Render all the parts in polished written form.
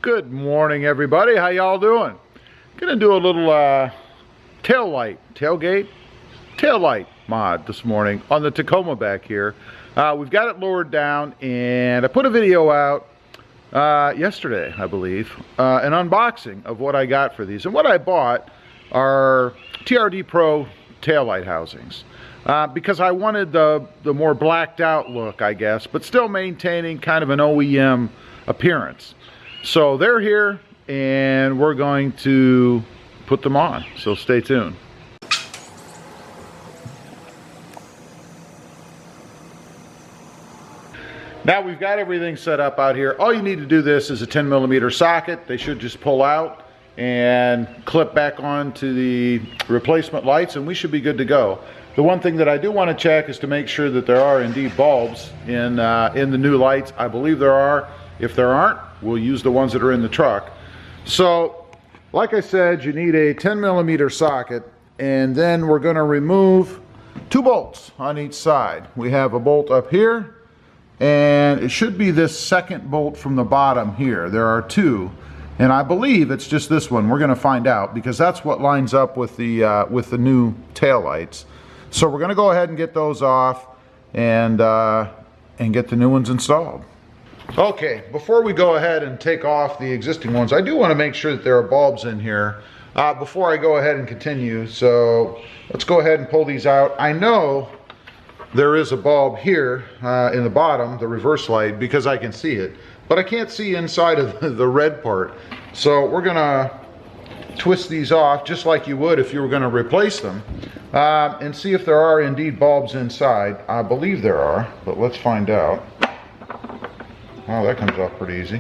Good morning, everybody. How y'all doing? Gonna do a little tailgate mod this morning on the Tacoma back here. We've got it lowered down, and I put a video out yesterday, I believe, an unboxing of what I got for these. And what I bought are TRD Pro taillight housings because I wanted the more blacked out look, I guess, but still maintaining kind of an OEM appearance. So they're here, and we're going to put them on, so stay tuned. Now we've got everything set up out here. All you need to do this is a 10mm socket. They should just pull out and clip back onto the replacement lights, and we should be good to go. The one thing that I do want to check is to make sure that there are indeed bulbs in the new lights. I believe there are. If there aren't, we'll use the ones that are in the truck. So, like I said, you need a 10mm socket, and then we're going to remove 2 bolts on each side. We have a bolt up here, and it should be this second bolt from the bottom here. There are 2, and I believe it's just this one. We're going to find out because that's what lines up with the new taillights. So we're going to go ahead and get those off and get the new ones installed. Okay, before we go ahead and take off the existing ones, I do want to make sure that there are bulbs in here before I go ahead and continue. So let's go ahead and pull these out. I know there is a bulb here in the bottom, the reverse light, because I can see it, but I can't see inside of the red part. So we're gonna twist these off just like you would if you were gonna replace them and see if there are indeed bulbs inside. I believe there are, but let's find out. Oh, that comes off pretty easy.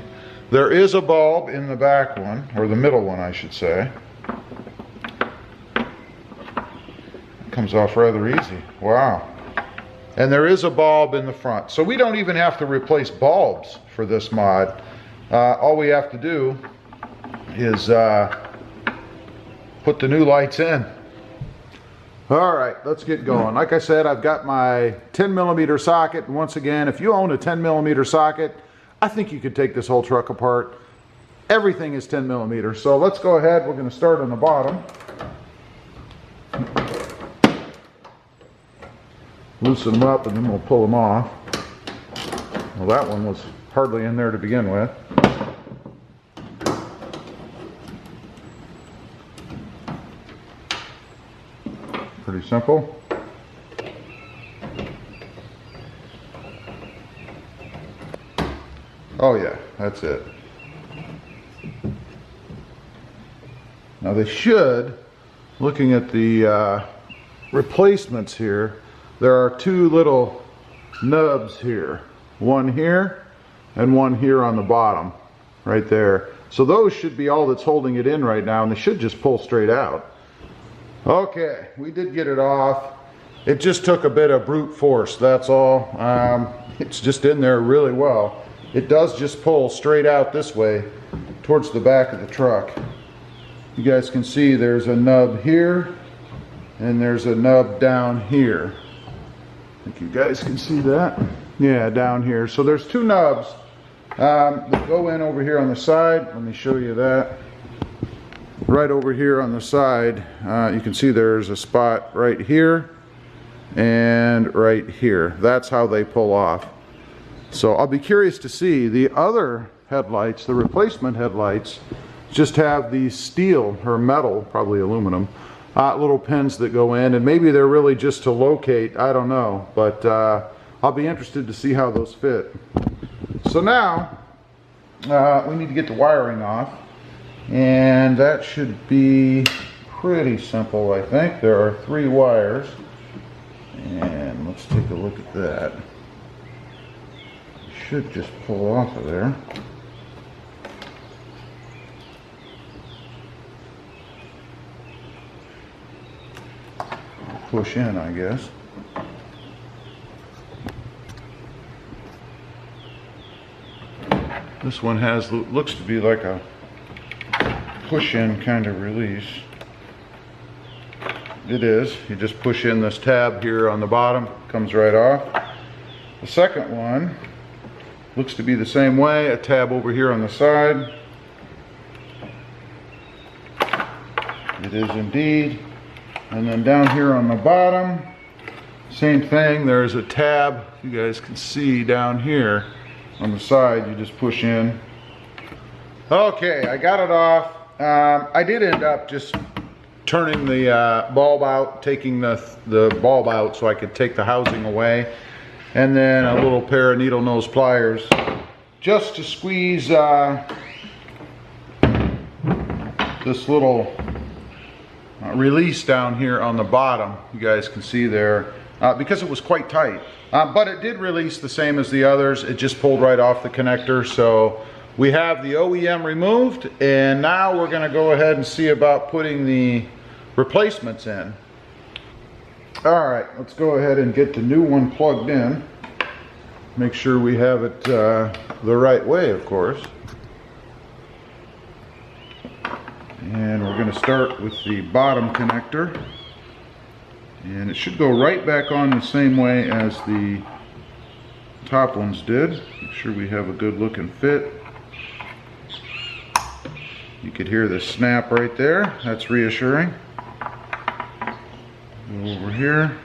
There is a bulb in the back one, or the middle one I should say. It comes off rather easy. Wow. And there is a bulb in the front. So we don't even have to replace bulbs for this mod. All we have to do is put the new lights in. All right, let's get going. Like I said, I've got my 10mm socket. And once again, if you own a 10mm socket, I think you could take this whole truck apart. Everything is 10mm. So let's go ahead. We're going to start on the bottom. Loosen them up and then we'll pull them off. Well, that one was hardly in there to begin with. Pretty simple. Oh yeah, that's it. Now they should, looking at the replacements here, there are 2 little nubs here. One here and one here on the bottom, right there. So those should be all that's holding it in right now, and they should just pull straight out. Okay, we did get it off. It just took a bit of brute force, that's all. It's just in there really well. It does just pull straight out this way towards the back of the truck. You guys can see there's a nub here and there's a nub down here. I think you guys can see that. Yeah, down here. So there's 2 nubs that go in over here on the side. Let me show you that. Right over here on the side, you can see there's a spot right here and right here. That's how they pull off. So I'll be curious to see. The other headlights, the replacement headlights, just have these steel or metal, probably aluminum, little pins that go in, and maybe they're really just to locate, I don't know, but I'll be interested to see how those fit. So now we need to get the wiring off, and that should be pretty simple, I think. There are 3 wires, and let's take a look at that. Should just pull off of there. Push in, I guess. This one has, looks to be like a push-in kind of release. It is. You just push in this tab here on the bottom, comes right off. The second one looks to be the same way, a tab over here on the side, is indeed. And then down here on the bottom, same thing. There's a tab you guys can see down here on the side. You just push in. Okay, I got it off. I did end up just turning the bulb out, taking the bulb out so I could take the housing away, and then a little pair of needle nose pliers just to squeeze this little release down here on the bottom. You guys can see there, because it was quite tight, but it did release the same as the others. It just pulled right off the connector. So we have the OEM removed, and now we're going to go ahead and see about putting the replacements in. All right, let's go ahead and get the new one plugged in. Make sure we have it the right way, of course. And we're going to start with the bottom connector. And it should go right back on the same way as the top ones did. Make sure we have a good looking fit. You could hear the snap right there. That's reassuring. Go over here.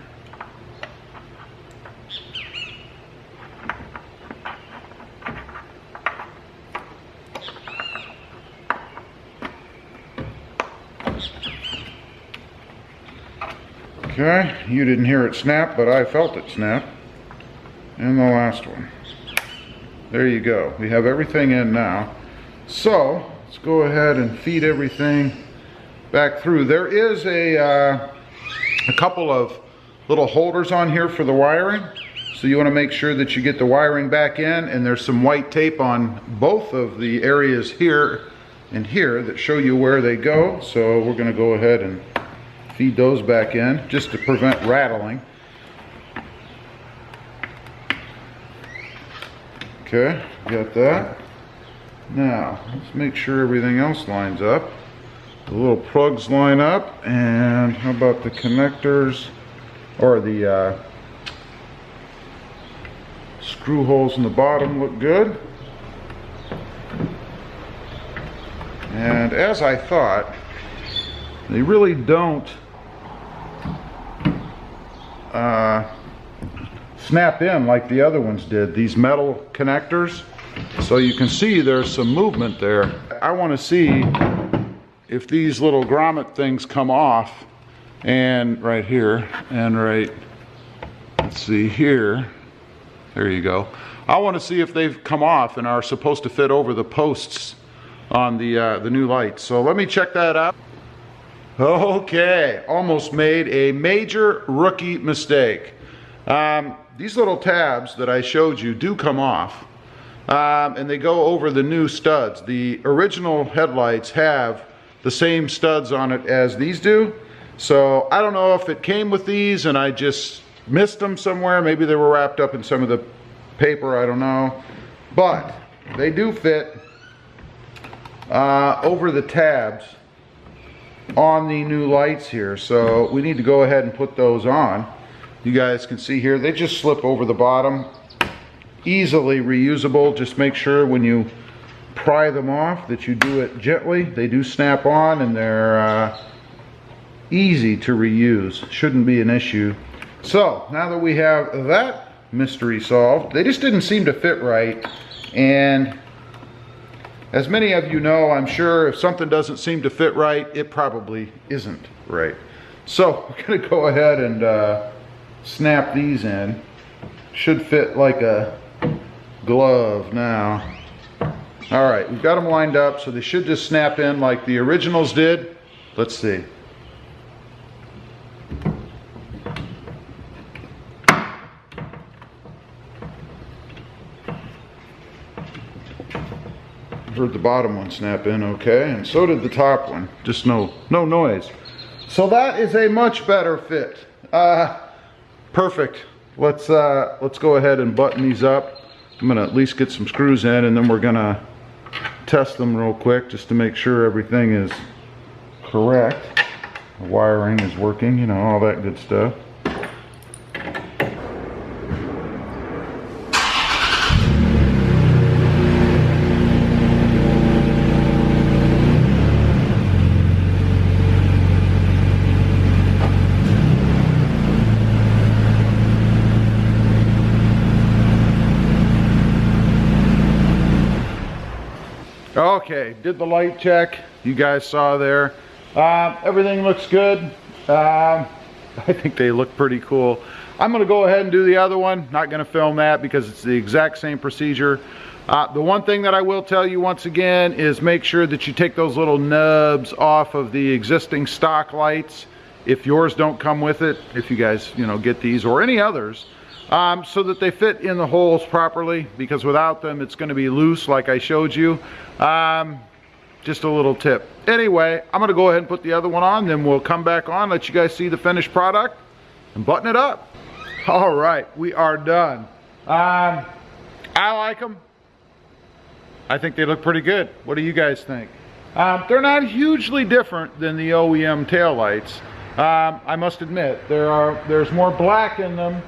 Okay, you didn't hear it snap, but I felt it snap. And the last one. There you go. We have everything in now. So let's go ahead and feed everything back through. There is a couple of little holders on here for the wiring. So you want to make sure that you get the wiring back in, and there's some white tape on both of the areas here and here that show you where they go. So we're going to go ahead and feed those back in just to prevent rattling. Okay, got that. Now, let's make sure everything else lines up. The little plugs line up, and how about the connectors, or the screw holes in the bottom look good. And as I thought, they really don't snap in like the other ones did, these metal connectors. So you can see there's some movement there. I want to see if these little grommet things come off, and right here, and right, let's see here, there you go. I want to see if they've come off and are supposed to fit over the posts on the new lights. So let me check that out. Okay, almost made a major rookie mistake. These little tabs that I showed you do come off, and they go over the new studs. The original headlights have the same studs on it as these do. So I don't know if it came with these and I just missed them somewhere. Maybe they were wrapped up in some of the paper, I don't know. But they do fit over the tabs on the new lights here. So we need to go ahead and put those on. You guys can see here, they just slip over the bottom. Easily reusable. Just make sure when you pry them off that you do it gently. They do snap on, and they're easy to reuse. Shouldn't be an issue. So now that we have that mystery solved, they just didn't seem to fit right. And as many of you know, I'm sure if something doesn't seem to fit right, it probably isn't right. So we're going to go ahead and snap these in. Should fit like a glove now. All right, we've got them lined up, so they should just snap in like the originals did. Let's see. Heard the bottom one snap in okay, and so did the top one. Just no noise. So that is a much better fit. Perfect. Let's go ahead and button these up. I'm gonna at least get some screws in, and then we're gonna test them real quick just to make sure everything is correct. The wiring is working, you know, all that good stuff. Okay, did the light check. You guys saw there. Everything looks good. I think they look pretty cool. I'm going to go ahead and do the other one. Not going to film that because it's the exact same procedure. The one thing that I will tell you once again is make sure that you take those little nubs off of the existing stock lights if yours don't come with it, if you guys, you know, get these or any others, so that they fit in the holes properly, because without them it's going to be loose like I showed you. Just a little tip. Anyway, I'm going to go ahead and put the other one on, then we'll come back on, let you guys see the finished product and button it up. All right, we are done. I like them. I think they look pretty good. What do you guys think? They're not hugely different than the OEM taillights. I must admit, there's more black in them.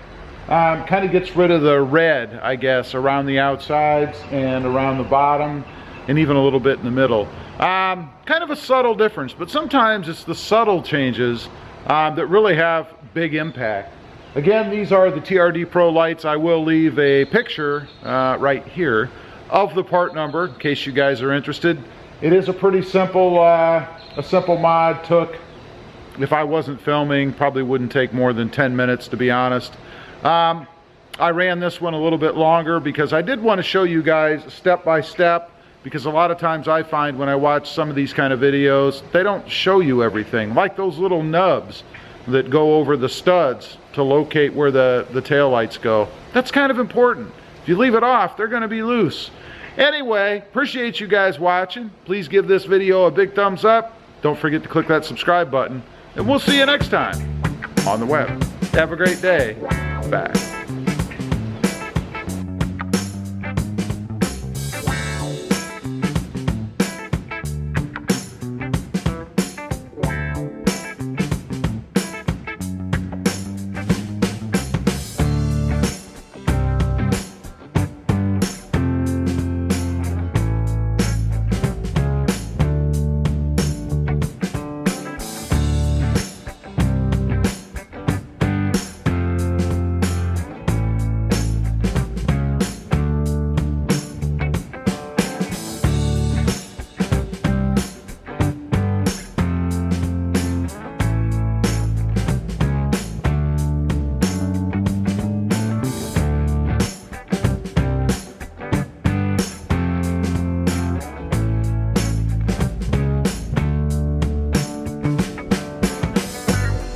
Kind of gets rid of the red, I guess, around the outsides and around the bottom, and even a little bit in the middle. Kind of a subtle difference, but sometimes it's the subtle changes that really have big impact. Again, these are the TRD Pro lights. I will leave a picture right here of the part number in case you guys are interested. It is a pretty simple, simple mod. Took, if I wasn't filming, probably wouldn't take more than 10 minutes, to be honest. I ran this one a little bit longer because I did want to show you guys step by step, because a lot of times I find when I watch some of these kind of videos, they don't show you everything, like those little nubs that go over the studs to locate where the tail lights go. That's kind of important. If you leave it off, they're going to be loose. Anyway, appreciate you guys watching. Please give this video a big thumbs up. Don't forget to click that subscribe button, and we'll see you next time on the web. Have a great day. Bye.